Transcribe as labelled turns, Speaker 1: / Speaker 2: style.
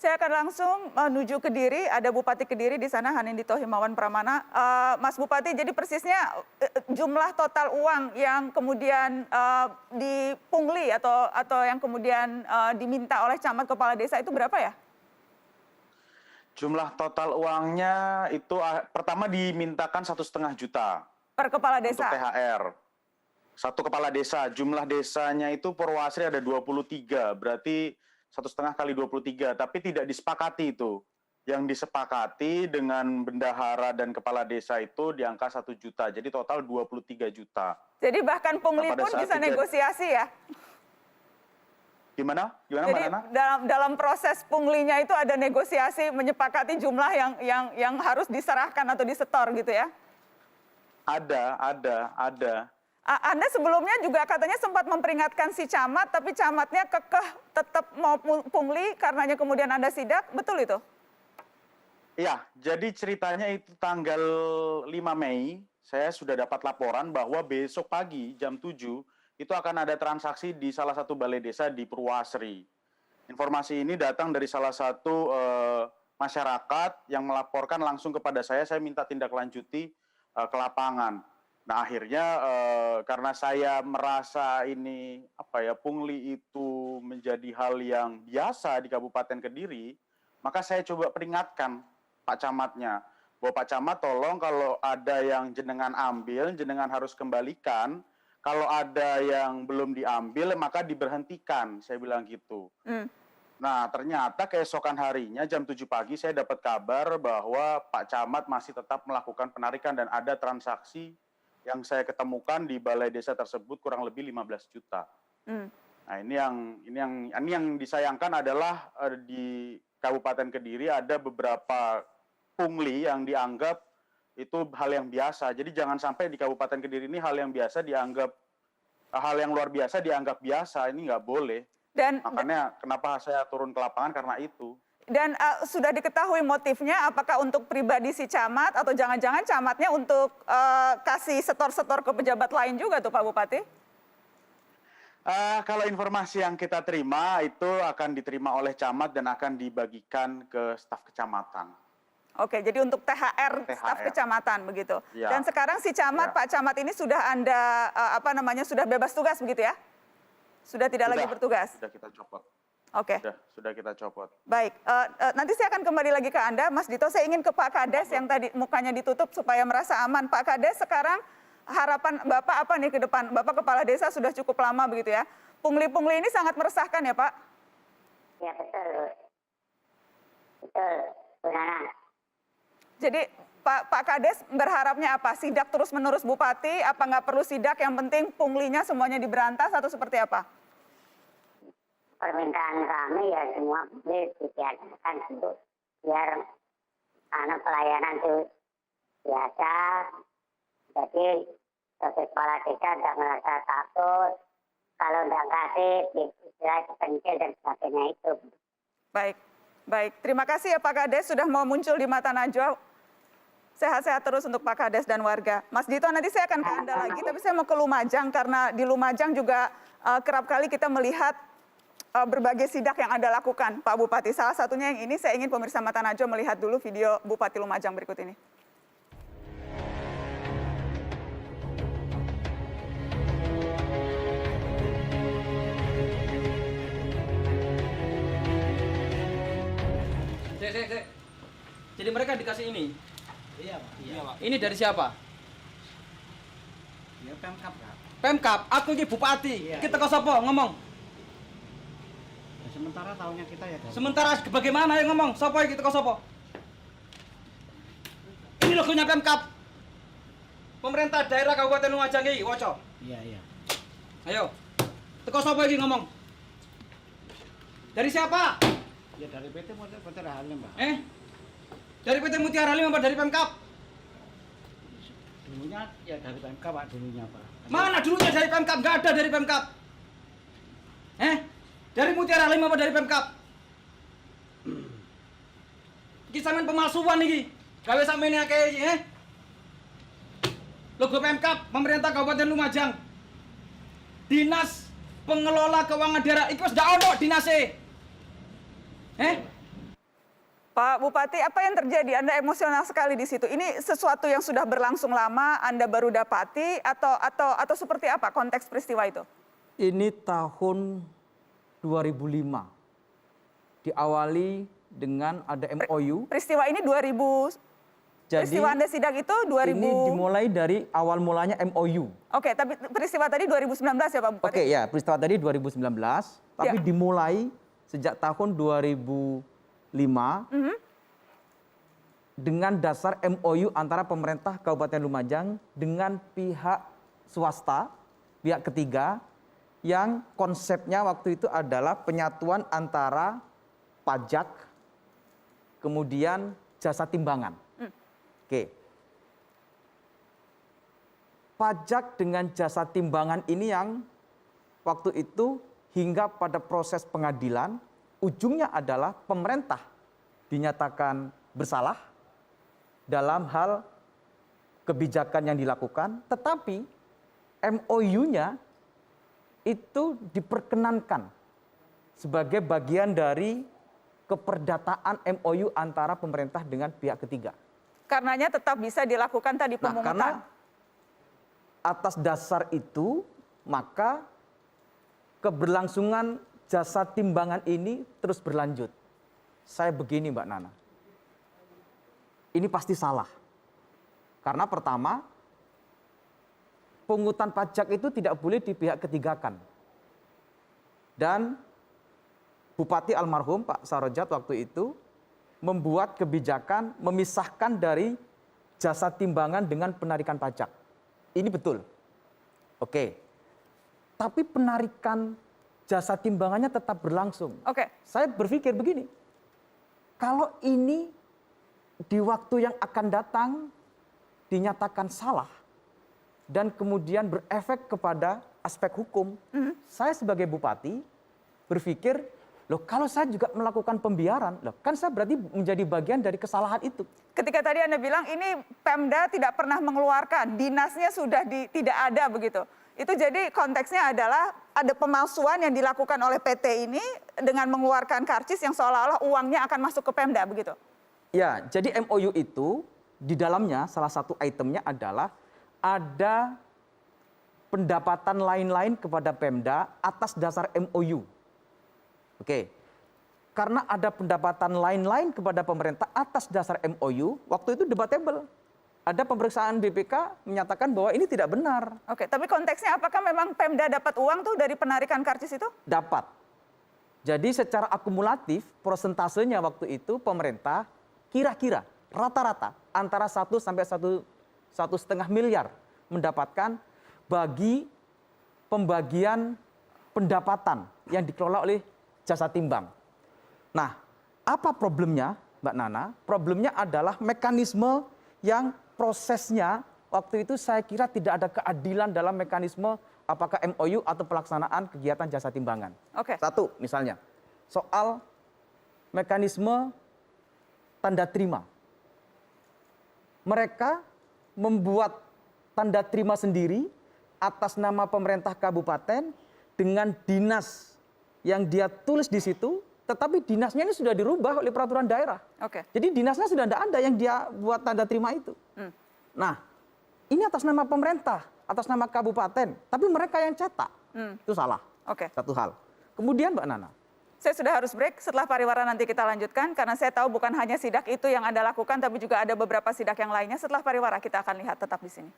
Speaker 1: Saya akan langsung menuju Kediri, ada Bupati Kediri di sana, Hanindito Himawan Pramana. Mas Bupati, jadi persisnya jumlah total uang yang kemudian dipungli atau yang kemudian diminta oleh camat kepala desa itu berapa ya?
Speaker 2: Jumlah total uangnya itu pertama dimintakan 1,5 juta
Speaker 1: Per kepala
Speaker 2: untuk
Speaker 1: desa?
Speaker 2: THR. Satu kepala desa, jumlah desanya itu Purwasri ada 23, berarti 1,5 kali 23, tapi tidak disepakati itu. Yang disepakati dengan bendahara dan kepala desa itu di angka 1 juta, jadi total 23 juta.
Speaker 1: Jadi bahkan pungli
Speaker 2: Nah, pada
Speaker 1: pun
Speaker 2: saat
Speaker 1: bisa negosiasi ya?
Speaker 2: Gimana? Gimana
Speaker 1: Jadi
Speaker 2: Mbak Nana?
Speaker 1: dalam proses punglinya itu ada negosiasi menyepakati jumlah yang harus diserahkan atau disetor gitu ya?
Speaker 2: Ada.
Speaker 1: Anda sebelumnya juga katanya sempat memperingatkan si camat, tapi camatnya kekeh tetap mau pungli karenanya kemudian Anda sidak, betul itu?
Speaker 2: Iya, jadi ceritanya itu tanggal 5 Mei, saya sudah dapat laporan bahwa besok pagi jam 7 itu akan ada transaksi di salah satu balai desa di Purwasri. Informasi ini datang dari salah satu masyarakat yang melaporkan langsung kepada saya minta tindak lanjuti ke lapangan. Nah akhirnya karena saya merasa ini pungli itu menjadi hal yang biasa di Kabupaten Kediri, maka saya coba peringatkan Pak Camatnya, bahwa Pak Camat tolong kalau ada yang jenengan ambil, jenengan harus kembalikan. Kalau ada yang belum diambil, maka diberhentikan, saya bilang gitu. Nah, ternyata keesokan harinya jam 7 pagi saya dapat kabar bahwa Pak Camat masih tetap melakukan penarikan dan ada transaksi yang saya ketemukan di balai desa tersebut kurang lebih 15 juta. Nah, ini yang disayangkan adalah di Kabupaten Kediri ada beberapa pungli yang dianggap itu hal yang biasa. Jadi jangan sampai di Kabupaten Kediri ini hal yang biasa dianggap hal yang luar biasa dianggap biasa. Ini nggak boleh. Makanya kenapa saya turun ke lapangan karena itu.
Speaker 1: Dan sudah diketahui motifnya, apakah untuk pribadi si camat atau jangan-jangan camatnya untuk kasih setor-setor ke pejabat lain juga tuh Pak Bupati?
Speaker 2: Kalau informasi yang kita terima itu akan diterima oleh camat dan akan dibagikan ke staf kecamatan.
Speaker 1: Oke, jadi untuk THR staf kecamatan begitu.
Speaker 2: Ya.
Speaker 1: Dan sekarang si camat, Pak Camat ini sudah Anda sudah bebas tugas begitu ya? Sudah tidak lagi bertugas?
Speaker 2: Sudah kita copot.
Speaker 1: Oke.
Speaker 2: Sudah kita copot.
Speaker 1: Baik, nanti saya akan kembali lagi ke Anda, Mas Dito. Saya ingin ke Pak Kades yang tadi mukanya ditutup supaya merasa aman. Pak Kades, sekarang harapan Bapak apa nih ke depan? Bapak kepala desa sudah cukup lama begitu ya. Pungli-pungli ini sangat meresahkan ya Pak?
Speaker 3: Ya betul. Betul, Bu Nana.
Speaker 1: Jadi Pak Kades berharapnya apa? Sidak terus-menerus Bupati? Apa nggak perlu sidak? Yang penting punglinya semuanya diberantas atau seperti apa?
Speaker 3: Permintaan kami ya semua ditiadakan itu biar pelayanan itu biasa. Jadi sebagai kepala desa tidak merasa takut. Kalau tidak kasih, istilah pencil dan sebagainya itu.
Speaker 1: Baik. Terima kasih ya Pak Kades sudah mau muncul di Mata Najwa. Sehat-sehat terus untuk Pak Kades dan warga. Mas Dito, nanti saya akan ke Anda lagi, tapi saya mau ke Lumajang karena di Lumajang juga kerap kali kita melihat berbagai sidak yang Anda lakukan, Pak Bupati. Salah satunya yang ini, saya ingin pemirsa Mata Najwa melihat dulu video Bupati Lumajang berikut ini.
Speaker 4: Jadi mereka dikasih ini?
Speaker 5: Iya, Pak.
Speaker 4: Iya, Pak. Ini dari siapa?
Speaker 5: Ya, Pemkap, Pak.
Speaker 4: Pemkap, aku ini Bupati.
Speaker 5: Iya,
Speaker 4: Kita ke sopo ngomong.
Speaker 5: Ya, sementara tahunya kita ya.
Speaker 4: Sementara bagaimana yang ngomong? Sopo kita ke sopo? Ini logonya Pemkap. Pemerintah daerah Kabupaten Lumajang iki, woco.
Speaker 5: Iya.
Speaker 4: Ayo. Teko sopo iki ngomong? Dari siapa?
Speaker 5: Ya dari PT Mutiara Halim, Pak.
Speaker 4: Dari PT Mutiara Halim apa dari Pemkap?
Speaker 5: Dulunya ya dari Pemkap, Pak, dulunya, Pak.
Speaker 4: Mana dulunya dari Pemkap? Nggak ada dari Pemkap. Dari Mutiara Halim apa dari Pemkap? Iki sampean pemalsuan iki. Gawe sampeyan akeh iki, Logo Pemkap, pemerintah Kabupaten Lumajang. Dinas Pengelola Keuangan Daerah iki wis ndak ono dinase.
Speaker 1: Pak Bupati, apa yang terjadi? Anda emosional sekali di situ. Ini sesuatu yang sudah berlangsung lama, Anda baru dapati atau seperti apa konteks peristiwa itu?
Speaker 6: Ini tahun 2005. Diawali dengan ada MOU.
Speaker 1: Peristiwa ini 2000.
Speaker 6: Jadi
Speaker 1: peristiwa Anda sidak itu 2000.
Speaker 6: ini dimulai dari awal mulanya MOU.
Speaker 1: Oke, tapi peristiwa tadi 2019 ya Pak Bupati?
Speaker 6: Oke ya, peristiwa tadi 2019, tapi
Speaker 1: Ya.
Speaker 6: dimulai sejak tahun 2005 dengan dasar MOU antara pemerintah Kabupaten Lumajang dengan pihak swasta, pihak ketiga, yang konsepnya waktu itu adalah penyatuan antara pajak, kemudian jasa timbangan. Oke. Pajak dengan jasa timbangan ini yang waktu itu hingga pada proses pengadilan, ujungnya adalah pemerintah dinyatakan bersalah dalam hal kebijakan yang dilakukan, tetapi MOU-nya itu diperkenankan sebagai bagian dari keperdataan MOU antara pemerintah dengan pihak ketiga.
Speaker 1: Karenanya tetap bisa dilakukan tadi
Speaker 6: Nah,
Speaker 1: pemungutan.
Speaker 6: karena atas dasar itu, maka keberlangsungan jasa timbangan ini terus berlanjut. Saya begini Mbak Nana, ini pasti salah. Karena pertama, pungutan pajak itu tidak boleh di pihak ketigakan. Dan Bupati almarhum Pak Sarojat waktu itu membuat kebijakan memisahkan dari jasa timbangan dengan penarikan pajak. Ini betul. Oke. Tapi penarikan jasa timbangannya tetap berlangsung.
Speaker 1: Oke.
Speaker 6: Saya berpikir begini, kalau ini di waktu yang akan datang dinyatakan salah dan kemudian berefek kepada aspek hukum, saya sebagai bupati berpikir, loh kalau saya juga melakukan pembiaran, loh kan saya berarti menjadi bagian dari kesalahan itu.
Speaker 1: Ketika tadi Anda bilang ini Pemda tidak pernah mengeluarkan, dinasnya sudah tidak ada begitu. Itu jadi konteksnya adalah ada pemalsuan yang dilakukan oleh PT ini dengan mengeluarkan karcis yang seolah-olah uangnya akan masuk ke Pemda begitu.
Speaker 6: Ya, jadi MOU itu di dalamnya salah satu itemnya adalah ada pendapatan lain-lain kepada Pemda atas dasar MOU. Oke. Karena ada pendapatan lain-lain kepada pemerintah atas dasar MOU, waktu itu debatable. Ada pemeriksaan BPK menyatakan bahwa ini tidak benar.
Speaker 1: Oke, tapi konteksnya apakah memang Pemda dapat uang tuh dari penarikan karcis itu?
Speaker 6: Dapat. Jadi secara akumulatif prosentasenya waktu itu pemerintah kira-kira rata-rata antara 1 sampai 1,5 miliar mendapatkan bagi pembagian pendapatan yang dikelola oleh jasa timbang. Nah, apa problemnya Mbak Nana? Problemnya adalah mekanisme yang prosesnya waktu itu saya kira tidak ada keadilan dalam mekanisme apakah MOU atau pelaksanaan kegiatan jasa timbangan.
Speaker 1: Oke.
Speaker 6: Satu misalnya, soal mekanisme tanda terima. Mereka membuat tanda terima sendiri atas nama pemerintah kabupaten dengan dinas yang dia tulis di situ, tetapi dinasnya ini sudah dirubah oleh peraturan daerah.
Speaker 1: Oke.
Speaker 6: Jadi dinasnya sudah tidak ada yang dia buat tanda terima itu. Nah, ini atas nama pemerintah, atas nama kabupaten, tapi mereka yang cetak. Itu salah.
Speaker 1: Oke.
Speaker 6: Satu hal. Kemudian Mbak Nana,
Speaker 1: Saya sudah harus break, setelah pariwara nanti kita lanjutkan, karena saya tahu bukan hanya sidak itu yang Anda lakukan, tapi juga ada beberapa sidak yang lainnya. Setelah pariwara kita akan lihat, tetap di sini.